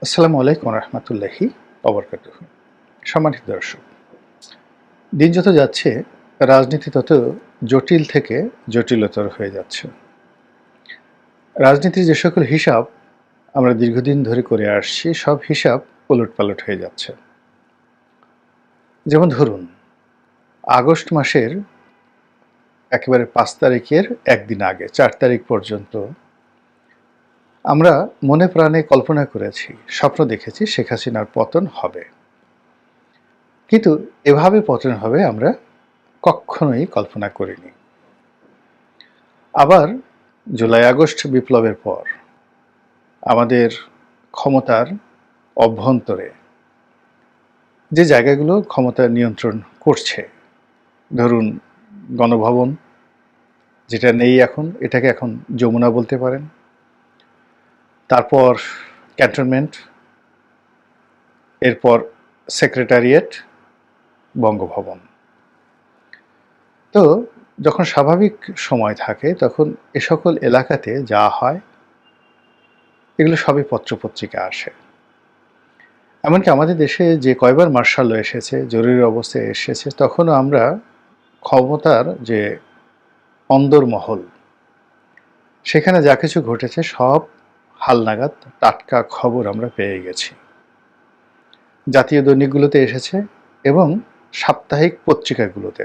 আসসালামু আলাইকুম রহমতুল্লাহি ওবরকাতুহু। সম্মানিত দর্শক, দিন যত যাচ্ছে রাজনীতি তত জটিল থেকে জটিলতর হয়ে যাচ্ছে। রাজনীতির যে সকল হিসাব আমরা দীর্ঘদিন ধরে করে আসছি, সব হিসাব ওলটপালট হয়ে যাচ্ছে। যেমন ধরুন, আগস্ট মাসের একেবারে ৫ তারিখের একদিন আগে ৪ তারিখ পর্যন্ত আমরা মনে প্রাণে কল্পনা করেছি, স্বপ্ন দেখেছি শেখ হাসিনার পতন হবে। কিন্তু এভাবে পতন হবে আমরা কক্ষনোই কল্পনা করিনি। আবার জুলাই আগস্ট বিপ্লবের পর আমাদের ক্ষমতার অভ্যন্তরে যে জায়গাগুলো ক্ষমতা নিয়ন্ত্রণ করছে, ধরুন গণভবন, যেটা নেই এখন, এটাকে এখন যমুনা বলতে পারেন। তারপর ক্যান্টনমেন্ট, এরপর সেক্রেটারিয়েট, বঙ্গভবন। তো যখন স্বাভাবিক সময় থাকে তখন এ সকল এলাকাতে যা হয় এগুলো সবই পত্রপত্রিকা আসে। এমনকি আমাদের দেশে যে কয়বার মার্শাল ল এসেছে, জরুরি অবস্থায় এসেছে, তখনও আমরা ক্ষমতার যে অন্দরমহল, সেখানে যা কিছু ঘটেছে সব হালনাগাদ টাটকা খবর আমরা পেয়ে গেছি। জাতীয় দৈনিকগুলোতে এসেছে এবং সাপ্তাহিক পত্রিকাগুলোতে।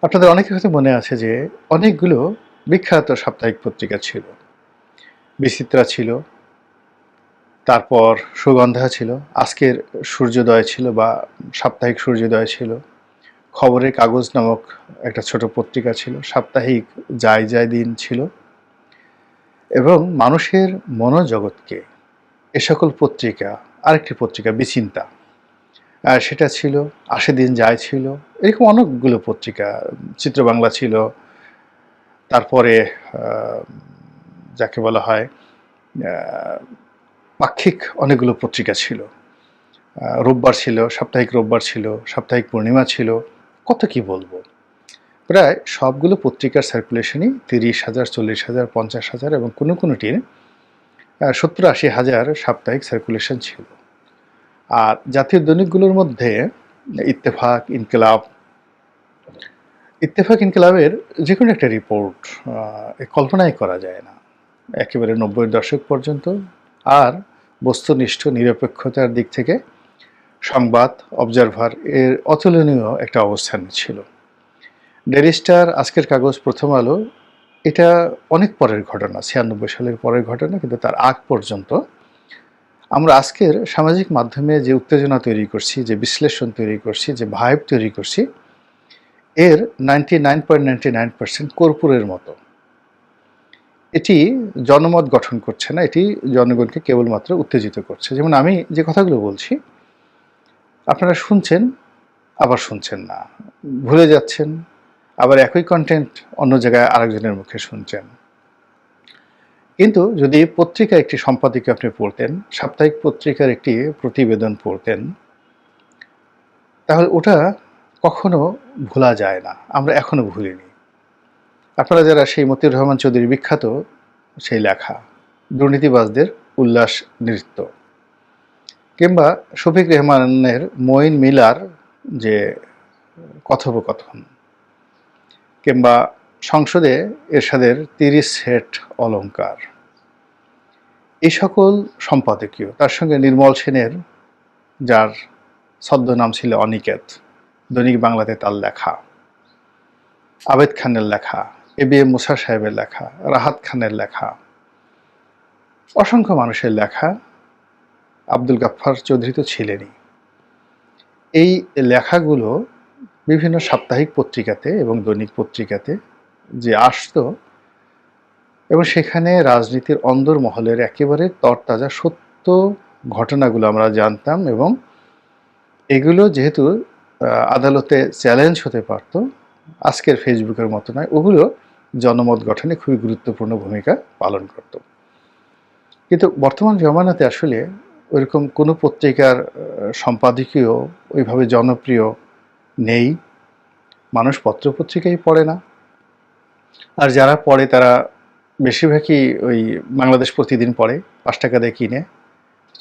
আপনাদের অনেকের হয়তো মনে আছে যে অনেকগুলো বিখ্যাত সাপ্তাহিক পত্রিকা ছিল। বিচিত্রা ছিল, তারপর সুগন্ধা ছিল, আজকের সূর্যোদয় ছিল বা সাপ্তাহিক সূর্যোদয় ছিল, খবরের কাগজ নামক একটা ছোট পত্রিকা ছিল, সাপ্তাহিক যায় যায় দিন ছিল, এবং মানুষের মনোজগৎকে এ সকল পত্রিকা, আরেকটি পত্রিকা বিচিন্তা, সেটা ছিল, আসে দিন যায় ছিল, এরকম অনেকগুলো পত্রিকা, চিত্র বাংলা ছিল, তারপরে যাকে বলা হয় পাক্ষিক অনেকগুলো পত্রিকা ছিল, রোববার ছিল, সাপ্তাহিক রোববার ছিল, সাপ্তাহিক পূর্ণিমা ছিল, কত কি বলবো। প্রায় সবগুলো পত্রিকার সার্কুলেশনই ৩০,০০০, ৪০,০০০, ৫০,০০০ এবং কোনো কোনোটির ৭০-৮০,০০০ সাপ্তাহিক সার্কুলেশন ছিল। আর জাতীয় দৈনিকগুলোর মধ্যে ইত্তেফাক, ইনকিলাবের যে কোনো একটা রিপোর্ট কল্পনাই করা যায় না, একেবারে ৯০-এর দশক পর্যন্ত। আর বস্তুনিষ্ঠ নিরপেক্ষতার দিক থেকে সংবাদ, অবজারভার এর অতুলনীয় একটা অবস্থান ছিল। ডেইলি স্টার, আজকের কাগজ, প্রথম আলো, এটা অনেক পরের ঘটনা, ৯৬ সালের পরের ঘটনা, কিন্তু তার আগ পর্যন্ত আমরা আজকের সামাজিক মাধ্যমে যে উত্তেজনা তৈরি করছি, যে বিশ্লেষণ তৈরি করছি, যে ভাইব তৈরি করছি, এর 99.99% কর্পূরের মতো। এটি জনমত গঠন করছে না, এটি জনগণকে কেবলমাত্র উত্তেজিত করছে। যেমন আমি যে কথাগুলো বলছি, আপনারা শুনছেন, আবার শুনছেন না, ভুলে যাচ্ছেন, আবার একই কন্টেন্ট অন্য জায়গায় আরেকজনের মুখে শুনছেন। কিন্তু যদি পত্রিকা একটি সম্পাদকীয় আপনি পড়তেন, সাপ্তাহিক পত্রিকার একটি প্রতিবেদন পড়তেন, তাহলে ওটা কখনো ভোলা যায় না, আমরা এখনো ভুলিনি। আপনারা যারা সেই মতিউর রহমান চৌধুরীর বিখ্যাত সেই লেখা দুর্নীতিবাজদের উল্লাস নৃত্য, কিংবা শফিক রেহমানের মঈন মিলার যে কথোপকথন, কিংবা সংসদে এরশাদের ৩০ সেট অলংকার, এই সকল সম্পাদকীয়, তার সঙ্গে নির্মল সেনের, যার ছদ্মনাম ছিল অনিকেত, দৈনিক বাংলাতে তার লেখা, আবেদ খানের লেখা, এবিএম মুসা সাহেবের লেখা, রাহাত খানের লেখা, অসংখ্য মানুষের লেখা, আব্দুল গাফফার চৌধুরী তো ছিলেনই। এই লেখাগুলো বিভিন্ন সাপ্তাহিক পত্রিকাতে এবং দৈনিক পত্রিকাতে যে আসতো, এবং সেখানে রাজনীতির অন্দরমহলের একেবারে তরতাজা সত্য ঘটনাগুলো আমরা জানতাম, এবং এগুলো যেহেতু আদালতে চ্যালেঞ্জ হতে পারত, আজকের ফেসবুকের মতো নয়, ওগুলো জনমত গঠনে খুবই গুরুত্বপূর্ণ ভূমিকা পালন করত। কিন্তু বর্তমান জমানাতে আসলে ওইরকম কোনো পত্রিকার সম্পাদকীয় ওইভাবে জনপ্রিয় নেই, মানুষ পত্রপত্রিকাই পড়ে না। আর যারা পড়ে তারা বেশিরভাগই ওই বাংলাদেশ প্রতিদিন পড়ে, ৫ টাকা দিয়ে কিনে,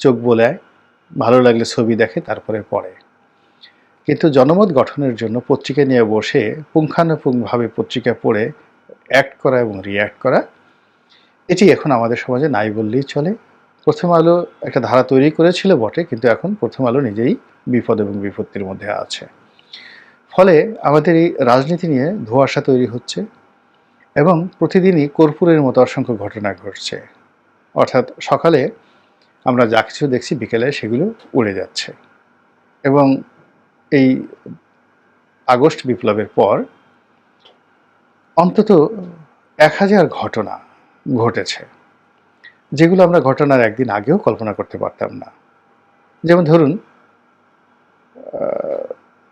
চোখ বোলায়, ভালো লাগলে ছবি দেখে, তারপরে পড়ে। কিন্তু জনমত গঠনের জন্য পত্রিকা নিয়ে বসে পুঙ্খানুপুঙ্খভাবে পত্রিকা পড়ে অ্যাক্ট করা এবং রিয়্যাক্ট করা, এটি এখন আমাদের সমাজে নাই বললেই চলে। প্রথম আলো একটা ধারা তৈরি করেছিল বটে, কিন্তু এখন প্রথম আলো নিজেই বিপদ এবং বিপত্তির মধ্যে আছে। ফলে আমাদের এই রাজনীতি নিয়ে ধোঁয়াশা তৈরি হচ্ছে এবং প্রতিদিনই কর্পূরের মতো অসংখ্য ঘটনা ঘটছে। অর্থাৎ সকালে আমরা যা কিছু দেখছি, বিকেলে সেগুলো উড়ে যাচ্ছে। এবং এই আগস্ট বিপ্লবের পর অন্তত 1000 ঘটনা ঘটেছে, যেগুলো আমরা ঘটনার একদিন আগেও কল্পনা করতে পারতাম না। যেমন ধরুন,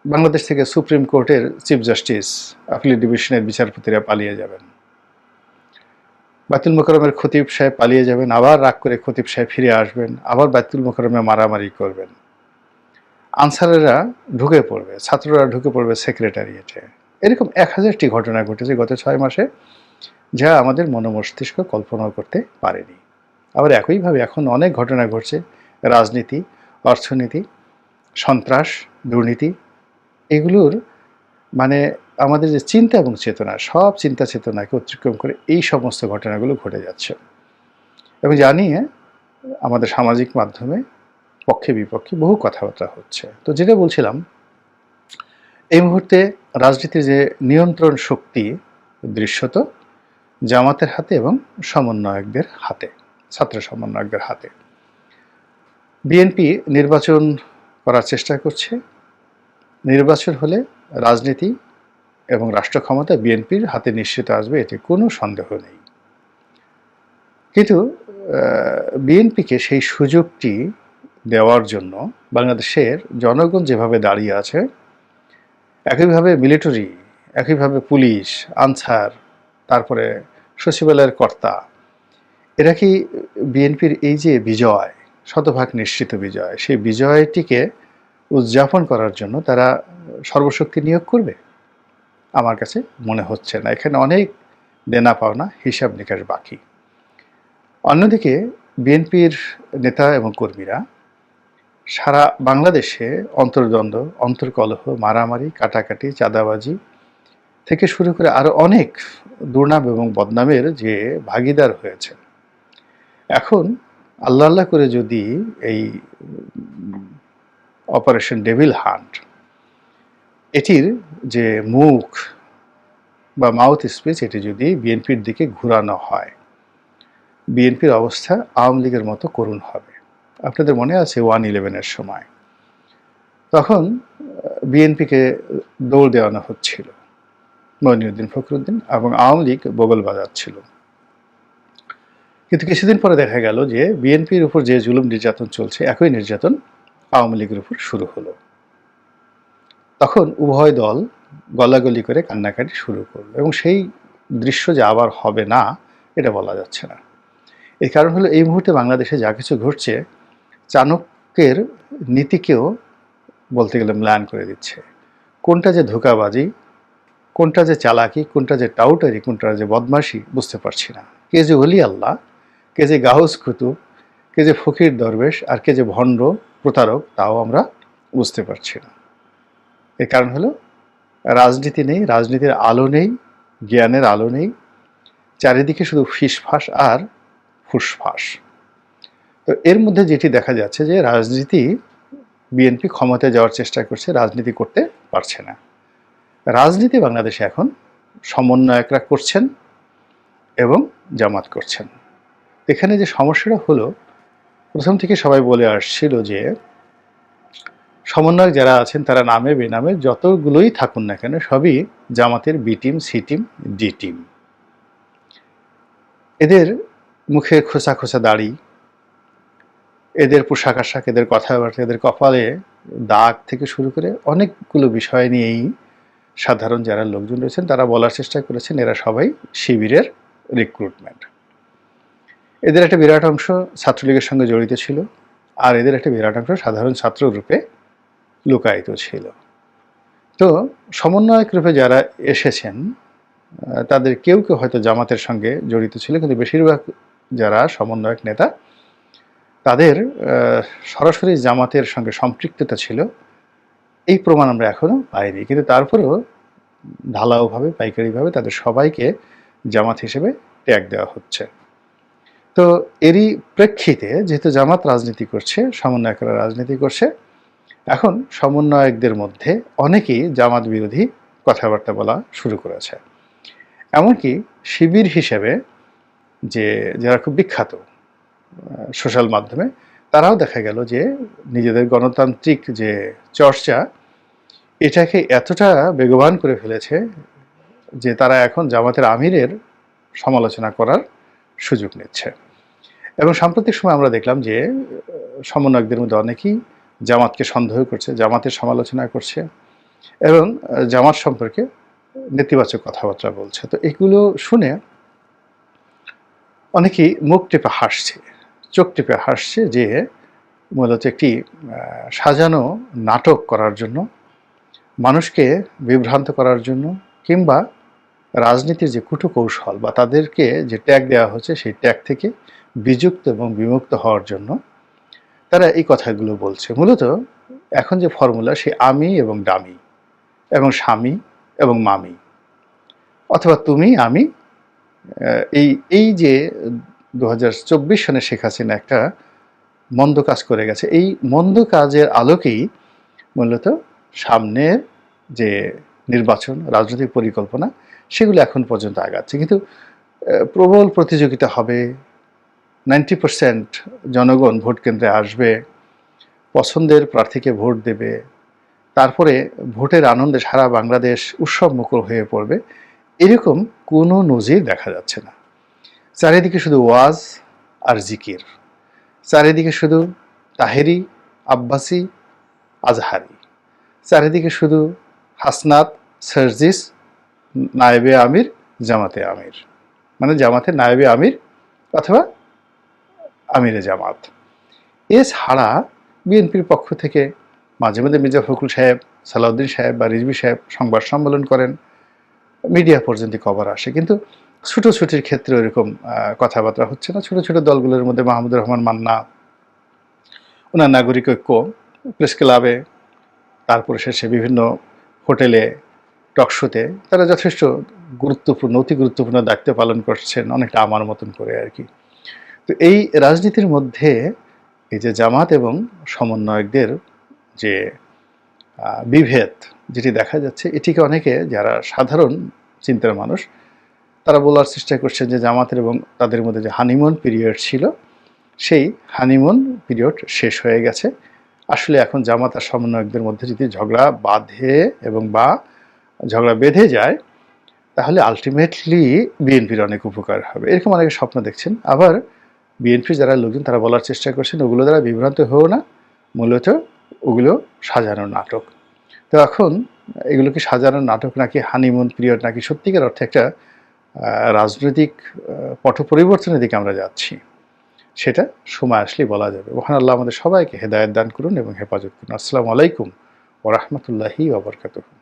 বাংলাদেশ থেকে সুপ্রিম কোর্টের চিফ জাস্টিস, আপিল ডিভিশনের বিচারপতিরা পালিয়ে যাবেন, বায়তুল মোকাররমের খতিব সাহেব পালিয়ে যাবেন, আবার রাগ করে খতিব সাহেব ফিরে আসবেন, আবার বায়তুল মোকাররমে মারামারি করবেন, আনসারেরা ঢুকে পড়বে, ছাত্ররা ঢুকে পড়বে সেক্রেটারিয়েটে। এরকম 1000টি ঘটনা ঘটেছে গত 6 মাসে, যা আমাদের মনোমস্তিষ্ক কল্পনাও করতে পারেনি। আবার একইভাবে এখন অনেক ঘটনা ঘটছে, রাজনীতি, অর্থনীতি, সন্ত্রাস, দুর্নীতি, এগুলোর মানে আমাদের যে চিন্তা এবং চেতনা, সব চিন্তা চেতনাকে অতিক্রম করে এই সমস্ত ঘটনাগুলো ঘটে যাচ্ছে। এবং জানিয়ে আমাদের সামাজিক মাধ্যমে পক্ষে বিপক্ষে বহু কথাবার্তা হচ্ছে। তো যেটা বলছিলাম, এই মুহূর্তে রাজনীতির যে নিয়ন্ত্রণ শক্তি দৃশ্যত জামাতের হাতে এবং সমন্বয়কদের হাতে, ছাত্র সমন্বয়কদের হাতে। বিএনপি নির্বাচন করার চেষ্টা করছে। নির্বাচন হলে রাজনীতি এবং রাষ্ট্র ক্ষমতা বিএনপির হাতে নিশ্চিত আসবে, এতে কোনো সন্দেহ নেই। কিন্তু বিএনপিকে সেই সুযোগটি দেওয়ার জন্য বাংলাদেশের জনগণ যেভাবে দাঁড়িয়ে আছে, একইভাবে মিলিটারি, একইভাবে পুলিশ, আনসার, তারপরে সচিবালয়ের কর্তা, এরা কি বিএনপির এই যে বিজয়, শতভাগ নিশ্চিত বিজয়, সেই বিজয়টিকে উদযাপন করার জন্য তারা সর্বশক্তি নিয়োগ করবে? আমার কাছে মনে হচ্ছে না। এখানে অনেক দেনা পাওনা, হিসাব নিকাশ বাকি। অন্যদিকে বিএনপির নেতা এবং কর্মীরা সারা বাংলাদেশে অন্তর্দ্বন্দ্ব, অন্তর্কলহ, মারামারি, কাটাকাটি, চাঁদাবাজি থেকে শুরু করে আরও অনেক দুর্নাম এবং বদনামের যে ভাগিদার হয়েছে। এখন আল্লাহ আল্লাহ করে যদি এই অপারেশন ডেভিল হান্ট, এটির যে মুখ বা মাউথ স্পিচ, এটি যদি বিএনপির দিকে ঘুরানো হয়, বিএনপির অবস্থা আওয়ামী লীগের মতো করুণ হবে। আপনাদের মনে আছে 1/11-এর সময়, তখন বিএনপিকে দৌড় দেওয়ানো হচ্ছিল, মঈনুদ্দিন ফখরুদ্দিন এবং আওয়ামী লীগ বগল বাজাচ্ছিল। কিন্তু কিছুদিন পরে দেখা গেল যে বিএনপির উপর যে জুলুম নির্যাতন চলছে, একই নির্যাতন আওয়ামী লীগের উপর শুরু হলো। তখন উভয় দল গলাগলি করে কান্নাকাটি শুরু করলো, এবং সেই দৃশ্য যে আবার হবে না, এটা বলা যাচ্ছে না। এই কারণ হলো, এই মুহূর্তে বাংলাদেশে যা কিছু ঘটছে, চাণক্যের নীতিকেও বলতে গেলে ম্লান করে দিচ্ছে। কোনটা যে ধোঁকাবাজি, কোনটা যে চালাকি, কোনটা যে টাউটারি, কোনটা যে বদমাশি, বুঝতে পারছি না। কে যে ওলি আল্লাহ, কে যে গাউস কুতুব, কে যে ফকির দরবেশ, আর কে যে ভণ্ড প্রতারক, তাও আমরা বুঝতে পারছি না। এর কারণ হলো, রাজনীতি নেই, রাজনীতির আলো নেই, জ্ঞানের আলো নেই, চারিদিকে শুধু ফিসফাস আর ফুসফাস। তো এর মধ্যে যেটি দেখা যাচ্ছে যে রাজনীতি, বিএনপি ক্ষমতায় যাওয়ার চেষ্টা করছে, রাজনীতি করতে পারছে না। রাজনীতি বাংলাদেশে এখন সমন্বয়করা করছেন এবং জামাত করছেন। এখানে যে সমস্যাটা হলো, প্রথম থেকে সবাই বলে আসছিল যে সমন্বয়ক যারা আছেন তারা নামে বেনামে যতগুলোই থাকুন না কেন, সবই জামাতের B team, C team, D team. এদের মুখে খোঁচা খোঁচা দাড়ি, এদের পোশাক আশাক, এদের কথাবার্তা, এদের কপালে দাগ থেকে শুরু করে অনেকগুলো বিষয় নিয়েই সাধারণ যারা লোকজন রয়েছেন তারা বলার চেষ্টা করেছেন এরা সবাই শিবিরের রিক্রুটমেন্ট। এদের একটা বিরাট অংশ ছাত্রলীগের সঙ্গে জড়িত ছিল, আর এদের একটা বিরাট অংশ সাধারণ ছাত্র রূপে লুকায়িত ছিল। তো সমন্বয়ক রূপে যারা এসেছেন, তাদের কেউ কেউ হয়তো জামাতের সঙ্গে জড়িত ছিল, কিন্তু বেশিরভাগ যারা সমন্বয়ক নেতা, তাদের সরাসরি জামাতের সঙ্গে সম্পৃক্ততা ছিল, এই প্রমাণ আমরা এখনো পাইনি। কিন্তু তারপরেও ঢালাওভাবে, পাইকারিভাবে তাদের সবাইকে জামাত হিসেবে ট্যাগ দেওয়া হচ্ছে। তো এরই প্রেক্ষিতে যেহেতু জামাত রাজনীতি করছে, সমন্বয়করা রাজনীতি করছে, এখন সমন্বয়কদের মধ্যে অনেকেই জামাত বিরোধী কথাবার্তা বলা শুরু করেছে। এমনকি শিবির হিসেবে যারা খুব বিখ্যাত সোশ্যাল মাধ্যমে, তারাও দেখা গেল যে নিজেদের গণতান্ত্রিক যে চর্চা, এটাকে এতটা বেগবান করে ফেলেছে যে তারা এখন জামাতের আমিরের সমালোচনা করার সুযোগ নিচ্ছে। এবং সাম্প্রতিক সময় আমরা দেখলাম যে সমন্বয়কদের মধ্যে অনেকেই জামাতকে সন্দেহ করছে, জামাতের সমালোচনা করছে এবং জামাত সম্পর্কে নেতিবাচক কথাবার্তা বলছে। তো এগুলো শুনে অনেকেই মুখ টেপে হাসছে, চোখ টেপে হাসছে যে মূলত একটি সাজানো নাটক করার জন্য, মানুষকে বিভ্রান্ত করার জন্য, কিংবা রাজনীতির যে কুটকৌশল বা তাদেরকে যে ট্যাগ দেওয়া হচ্ছে সেই ট্যাগ থেকে বিযুক্ত এবং বিমুক্ত হওয়ার জন্য তারা এই কথাগুলো বলছে। মূলত এখন যে ফর্মুলা, সে আমি এবং ডামি এবং স্বামী এবং মামি, অথবা তুমি আমি, এই যে 2024 সনে শেখ হাসিনা একটা মন্দ কাজ করে গেছে, এই মন্দ কাজের আলোকেই মূলত সামনের যে নির্বাচন, রাজনৈতিক পরিকল্পনা, সেগুলো এখন পর্যন্ত আগাচ্ছে। কিন্তু প্রবল প্রতিযোগিতা হবে, 90% জনগণ ভোট কেন্দ্রে আসবে, পছন্দের প্রার্থীকে ভোট দেবে, তারপরে ভোটের আনন্দে সারা বাংলাদেশ উৎসব মুখর হয়ে পড়বে, এরকম কোনো নজির দেখা যাচ্ছে না। চারিদিকে শুধু ওয়াজ আর জিকির, চারিদিকে শুধু তাহেরি, আব্বাসি, আজহারি, চারিদিকে শুধু হাসনাত, সার্জিস, নায়েবে আমির, জামাতে আমির, মানে জামাতে নায়েবে আমির অথবা আমিরে জামাত। এছাড়া বিএনপির পক্ষ থেকে মাঝে মাঝে মির্জা ফখরুল সাহেব, সালাউদ্দিন সাহেব বা রিজভী সাহেব সংবাদ সম্মেলন করেন, মিডিয়া পর্যন্ত খবর আসে, কিন্তু ছুটোছুটির ক্ষেত্রে ওইরকম কথাবার্তা হচ্ছে না। ছোট ছোট দলগুলোর মধ্যে মাহমুদুর রহমান মান্না, ওনার নাগরিক ঐক্য, প্রেস ক্লাবে, তারপরে শেষে বিভিন্ন হোটেলে, টকশোতে তারা যথেষ্ট গুরুত্বপূর্ণ, অতি গুরুত্বপূর্ণ দায়িত্ব পালন করছেন, অনেকটা আমার মতন করে আর কি। তো এই রাজনীতির মধ্যে এই যে জামাত এবং সমন্বয়কদের যে বিভেদ যেটি দেখা যাচ্ছে, এটিকে অনেকে যারা সাধারণ চিন্তার মানুষ, তারা বলার চেষ্টা করছেন যে জামাতের এবং তাদের মধ্যে যে হানিমুন পিরিয়ড ছিল, সেই হানিমুন পিরিয়ড শেষ হয়ে গেছে। আসলে এখন জামাত আর সমন্বয়কদের মধ্যে যদি ঝগড়া বাঁধে এবং বা ঝগড়া বেঁধে যায়, তাহলে আলটিমেটলি বিএনপির অনেক উপকার হবে, এরকম অনেকে স্বপ্ন দেখছেন। আবার বিএনপির যারা লোকজন তারা বলার চেষ্টা করছেন ওগুলো দ্বারা বিভ্রান্ত হয়েও না, মূলত ওগুলো সাজানো নাটক। তো এখন এগুলো কি সাজানো নাটক নাকি হানিমুন পিরিয়ড, নাকি সত্যিকার অর্থে একটা রাজনৈতিক পট পরিবর্তনের দিকে আমরা যাচ্ছি, সেটা সময় আসলেই বলা যাবে। মহান আল্লাহ আমাদের সবাইকে হেদায়েত দান করুন এবং হেফাজত করুন। আসসালামু আলাইকুম ওয়া রাহমাতুল্লাহি ওয়া বারাকাতুহু।